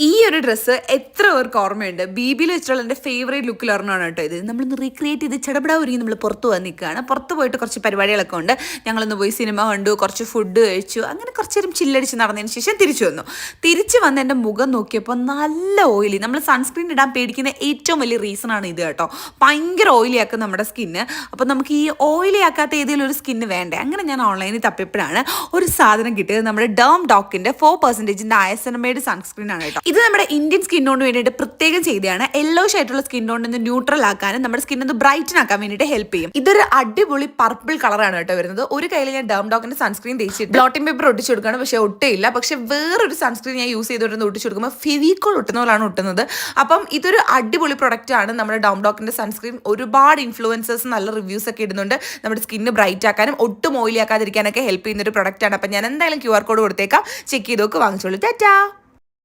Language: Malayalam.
ഈ ഒരു ഡ്രസ്സ് എത്ര പേർക്ക് ഓർമ്മയുണ്ട്? ബിബിയിൽ വെച്ചിട്ടുള്ള എൻ്റെ ഫേവറേറ്റ് ലുക്കിൽ ഒരെണ്ണമാണ് കേട്ടോ ഇത്. നമ്മളൊന്ന് റീക്രിയേറ്റ് ചെയ്ത് ചടപടാ ഒരുങ്ങി നമ്മൾ പുറത്ത് പോകാൻ നിൽക്കുകയാണ്. പുറത്ത് പോയിട്ട് കുറച്ച് പരിപാടികളൊക്കെ ഉണ്ട്. ഞങ്ങളൊന്ന് പോയി സിനിമ കണ്ടു, കുറച്ച് ഫുഡ് കഴിച്ചു, അങ്ങനെ കുറച്ച് നേരം ചില്ലടിച്ച് നടന്നതിന് ശേഷം തിരിച്ചു വന്നു. തിരിച്ച് വന്ന് എൻ്റെ മുഖം നോക്കിയപ്പോൾ നല്ല ഓയിലി. നമ്മൾ സൺസ്ക്രീൻ ഇടാൻ പേടിക്കുന്ന ഏറ്റവും വലിയ റീസൺ ആണ് ഇത് കേട്ടോ. ഭയങ്കര ഓയിലി ആക്കും നമ്മുടെ സ്കിന്ന്. അപ്പോൾ നമുക്ക് ഈ ഓയിലി ആക്കാത്ത ഏതെങ്കിലും ഒരു സ്കിന്ന് വേണ്ടേ? അങ്ങനെ ഞാൻ ഓൺലൈനിൽ തപ്പിയപ്പോഴാണ് ഒരു സാധനം കിട്ടിയത്. നമ്മുടെ ഡേം ഡോക്കിൻ്റെ 4% നയസനമൈഡ് സൺസ്ക്രീൻ ആണ് കേട്ടോ. ഇത് നമ്മുടെ ഇന്ത്യൻ സ്കിന്നോട് വേണ്ടിയിട്ട് പ്രത്യേകം ചെയ്തതാണ്. യെല്ലോഷ് ആയിട്ടുള്ള സ്കിൻ ടോൺ ഒന്ന് ന്യൂട്രൽ ആക്കാനും നമ്മുടെ സ്കിൻ ഒന്ന് ബ്രൈറ്റൻ ആക്കാൻ വേണ്ടിയിട്ട് ഹെൽപ്പ് ചെയ്യും. ഇതൊരു അടിപൊളി പർപ്പിൾ കളറാണ് കേട്ടോ വരുന്നത്. ഒരു കയ്യിൽ ഞാൻ ഡേം ഡോക്കിന്റെ സൺസ്ക്രീൻ തേച്ചിട്ട് ബ്ലോട്ടിംഗ് പേപ്പർ ഒട്ടിച്ചു കൊടുക്കുകയാണ്, പക്ഷേ ഒട്ടയില്ല. പക്ഷെ വേറൊരു സൺസ്ക്രീൻ ഞാൻ യൂസ് ചെയ്തിട്ട് ഒട്ടിച്ചു കൊടുക്കുമ്പോൾ ഫെവിക്കോൾ ഒട്ടുന്ന പോലാണ് ഒട്ടുന്നത്. അപ്പം ഇതൊരു അടിപൊളി പ്രൊഡക്റ്റ് ആണ്. നമ്മുടെ ഡേം ഡോക്കിന്റെ സൺസ്ക്രീൻ ഒരുപാട് ഇൻഫ്ലുവൻസേഴ്സ് നല്ല റിവ്യൂസ് ഒക്കെ ഇടുന്നുണ്ട്. നമ്മുടെ സ്കിന്ന് ബ്രൈറ്റ് ആക്കാനും ഒട്ടും ഓയിലി ആക്കാതിരിക്കാനൊക്കെ ഹെൽപ്പ് ചെയ്യുന്ന ഒരു പ്രൊഡക്റ്റ് ആണ്. അപ്പം ഞാൻ എന്തായാലും QR കോഡ് കൊടുത്തേക്കാം, ചെക്ക് ചെയ്ത് നോക്ക്, വാങ്ങിച്ചോളൂ. ടാറ്റാ.